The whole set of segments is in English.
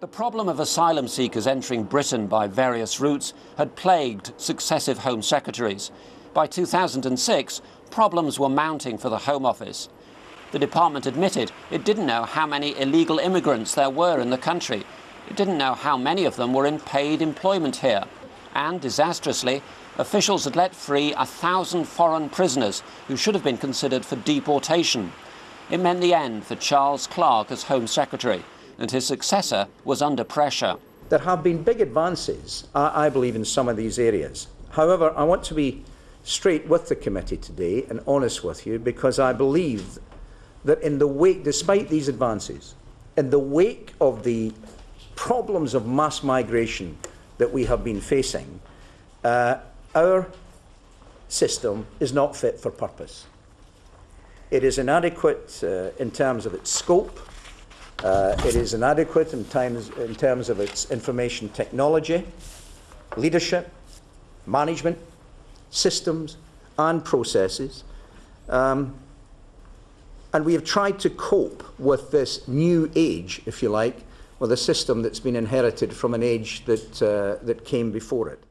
The problem of asylum seekers entering Britain by various routes had plagued successive Home Secretaries. By 2006, problems were mounting for the Home Office. The department admitted it didn't know how many illegal immigrants there were in the country. It didn't know how many of them were in paid employment here. And, disastrously, officials had let free 1,000 foreign prisoners who should have been considered for deportation. It meant the end for Charles Clarke as Home Secretary, and his successor was under pressure. There have been big advances, I believe, in some of these areas. However, I want to be straight with the committee today and honest with you, because I believe that in the wake, despite these advances, in the wake of the problems of mass migration that we have been facing, our system is not fit for purpose. It is inadequate in terms of its scope. It is inadequate in terms of its information technology, leadership, management, systems and processes. And we have tried to cope with this new age, if you like, with a system that's been inherited from an age that came before it.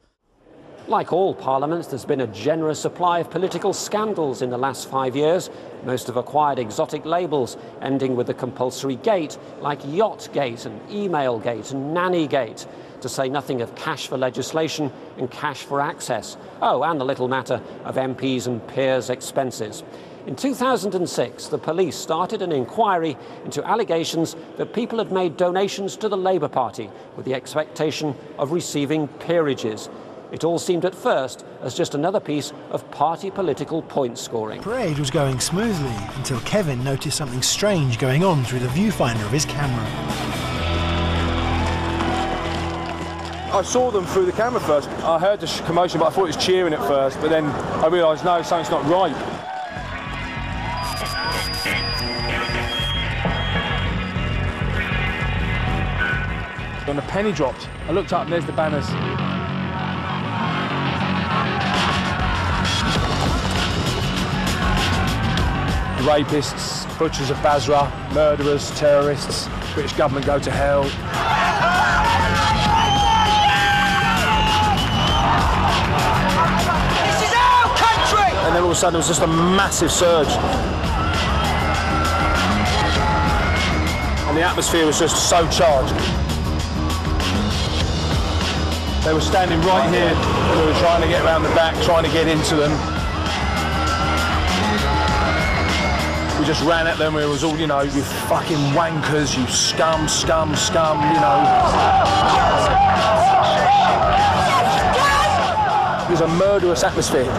Like all parliaments, there's been a generous supply of political scandals in the last 5 years. Most have acquired exotic labels, ending with the compulsory gate, like Yachtgate and Emailgate and Nannygate, to say nothing of cash for legislation and cash for access. Oh, and the little matter of MPs and peers' expenses. In 2006, the police started an inquiry into allegations that people had made donations to the Labour Party with the expectation of receiving peerages. It all seemed at first as just another piece of party political point scoring. The parade was going smoothly until Kevin noticed something strange going on through the viewfinder of his camera. I saw them through the camera first. I heard the commotion, but I thought it was cheering at first, but then I realised, no, something's not right. When the penny dropped, I looked up and there's the banners. Rapists, butchers of Basra, murderers, terrorists, British government go to hell. This is our country! And then all of a sudden there was just a massive surge. And the atmosphere was just so charged. They were standing right here and we were trying to get around the back, trying to get into them. We just ran at them, it was all, you know, you fucking wankers, you scum, scum, scum, you know. It was a murderous atmosphere.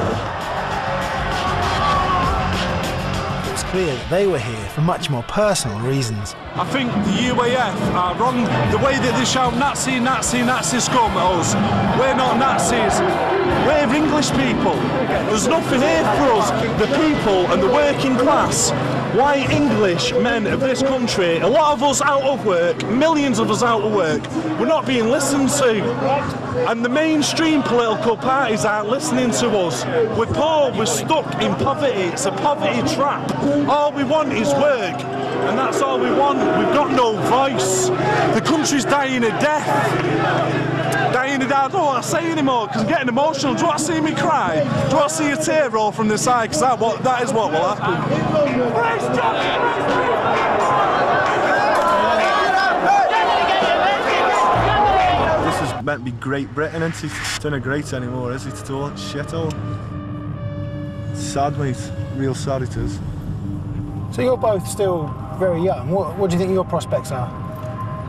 It was clear that they were here for much more personal reasons. I think the UAF are wrong. The way that they shout Nazi, Nazi, Nazi scum at us. We're not Nazis. We're English people. There's nothing here for us, the people and the working class. White English men of this country, a lot of us out of work, millions of us out of work, we're not being listened to. And the mainstream political parties aren't listening to us. We're poor, we're stuck in poverty, it's a poverty trap. All we want is work, and that's all we want. We've got no voice. The country's dying of death. Dying of death. I don't want to say anymore because I'm getting emotional. Do you want to see me cry? Do you want to see a tear roll from the side? Because that is what will happen. This was meant to be Great Britain, and it's not great anymore, is it? It's all shit all. It's sad, mate. Real sad it is. So you're both still very young. What do you think your prospects are?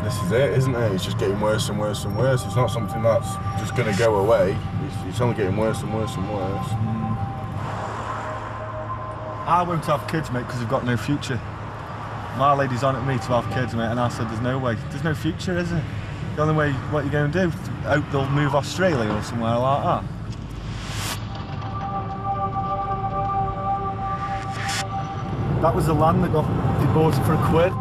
This is it, isn't it? It's just getting worse and worse and worse. It's not something that's just going to go away. It's only getting worse and worse and worse. I won't have kids, mate, because I've got no future. My lady's on at me to have kids, mate, and I said there's no way. There's no future, is there? The only way, what you're going to do, hope they'll move Australia or somewhere like that. That was the land that they bought it for £1.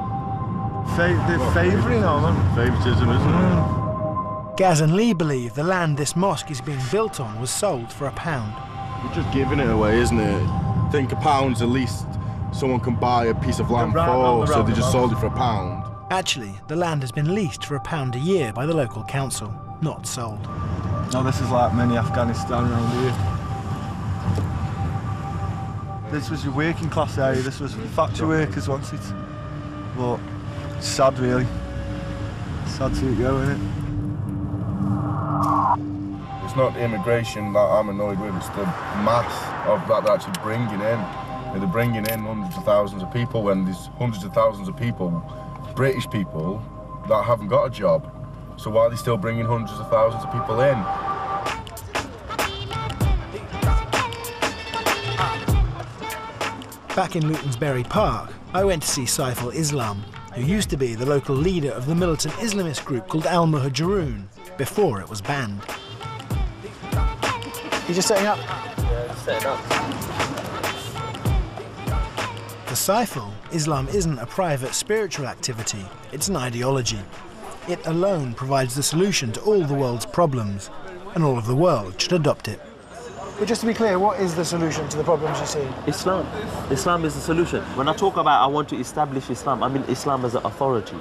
They're favouring, aren't they? Favouritism, isn't it? Gaz and Lee believe the land this mosque is being built on was sold for £1. You're just giving it away, isn't it? I think £1's the least someone can buy a piece of land for, so they just sold it for £1. Actually, the land has been leased for £1 a year by the local council, not sold. No, this is like many Afghanistan around here. This was your working class area, this was factory workers once it. But it's sad really. Sad to go, isn't it? It's not the immigration that I'm annoyed with, it's the mass of that they're actually bringing in. They're bringing in hundreds of thousands of people when there's hundreds of thousands of people, British people, that haven't got a job. So why are they still bringing hundreds of thousands of people in? Back in Lutonsberry Park, I went to see Saif al-Islam, who used to be the local leader of the militant Islamist group called Al-Muhajirun, before it was banned. You're just setting up? Yeah, just setting up. For Saif al-Islam isn't a private spiritual activity, it's an ideology. It alone provides the solution to all the world's problems, and all of the world should adopt it. But just to be clear, what is the solution to the problems you see? Islam. Islam is the solution. When I talk about I want to establish Islam, I mean Islam as an authority,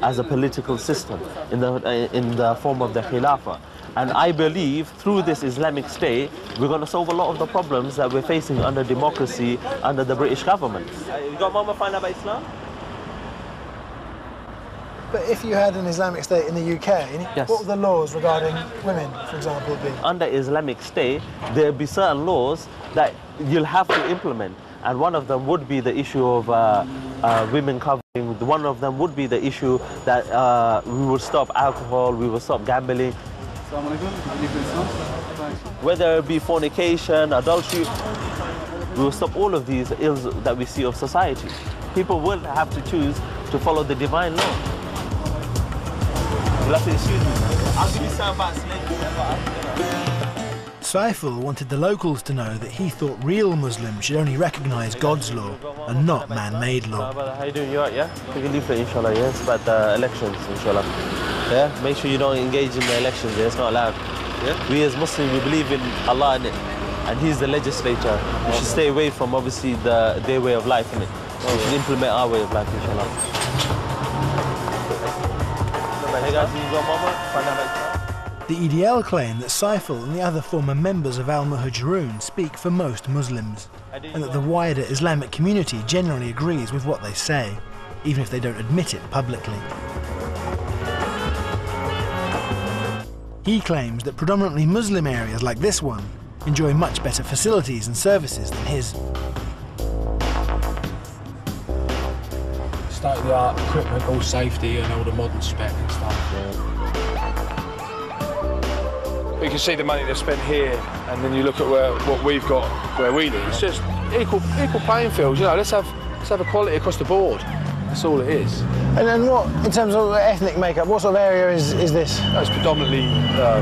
as a political system, in the form of the Khilafah. And I believe through this Islamic state, we're going to solve a lot of the problems that we're facing under democracy, under the British government. You got Mama find out about Islam? But if you had an Islamic state in the UK, yes. What would the laws regarding women, for example, be? Under Islamic state, there'll be certain laws that you'll have to implement. And one of them would be the issue of women covering. One of them would be the issue that we will stop alcohol, we will stop gambling. Whether it be fornication, adultery, we will stop all of these ills that we see of society. People will have to choose to follow the divine law. You'll have to excuse me. I'll give you something about slavery. Saiful wanted the locals to know that he thought real Muslims should only recognise God's law and not man-made law. How you doing? You alright, yeah? Take a leaflet, inshallah, yeah? It's about the elections, inshallah. Yeah? Make sure you don't engage in the elections, yeah? It's not allowed. Yeah? We as Muslims, we believe in Allah, innit? And He's the legislator. We should stay away from, obviously, their way of life, innit? We should implement our way of life, inshallah. Hey guys, you got Mama? Find out about The EDL claim that Saiful and the other former members of Al-Muhajirun speak for most Muslims, and that the wider Islamic community generally agrees with what they say, even if they don't admit it publicly. He claims that predominantly Muslim areas like this one enjoy much better facilities and services than his. State-of-the-art equipment, all safety and all the modern spec and stuff. You can see the money they've spent here, and then you look at what we've got where we live. It's just equal playing fields. You know, let's have equality across the board. That's all it is. And then what, in terms of ethnic makeup, what sort of area is this? It's predominantly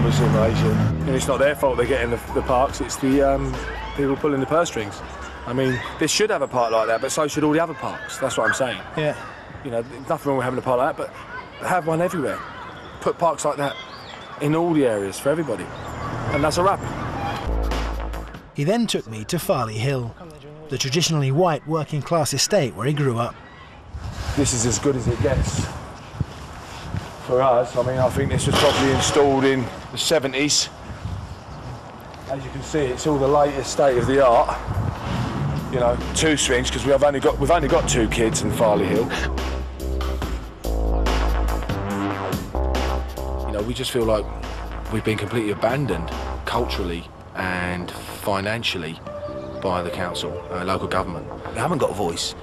Muslim and Asian. And it's not their fault they're getting the parks. It's the people pulling the purse strings. I mean, this should have a park like that, but so should all the other parks. That's what I'm saying. Yeah. You know, there's nothing wrong with having a park like that, but have one everywhere. Put parks like that in all the areas for everybody. And that's a wrap. He then took me to Farley Hill, the traditionally white working class estate where he grew up. This is as good as it gets for us. I mean, I think this was probably installed in the 70s. As you can see, it's all the latest state of the art. You know, 2 swings, because we've only got 2 kids in Farley Hill. You know, we just feel like we've been completely abandoned culturally and financially by the council, local government. They haven't got a voice.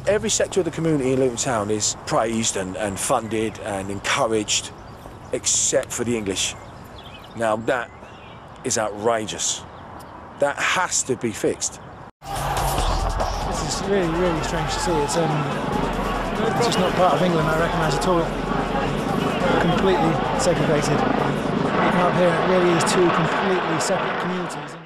Every sector of the community in Luton Town is praised and funded and encouraged, except for the English. Now that is outrageous. That has to be fixed. This is really, really strange to see. It's just not part of England, I recognise at all. Completely segregated. You come up here, it really is 2 completely separate communities.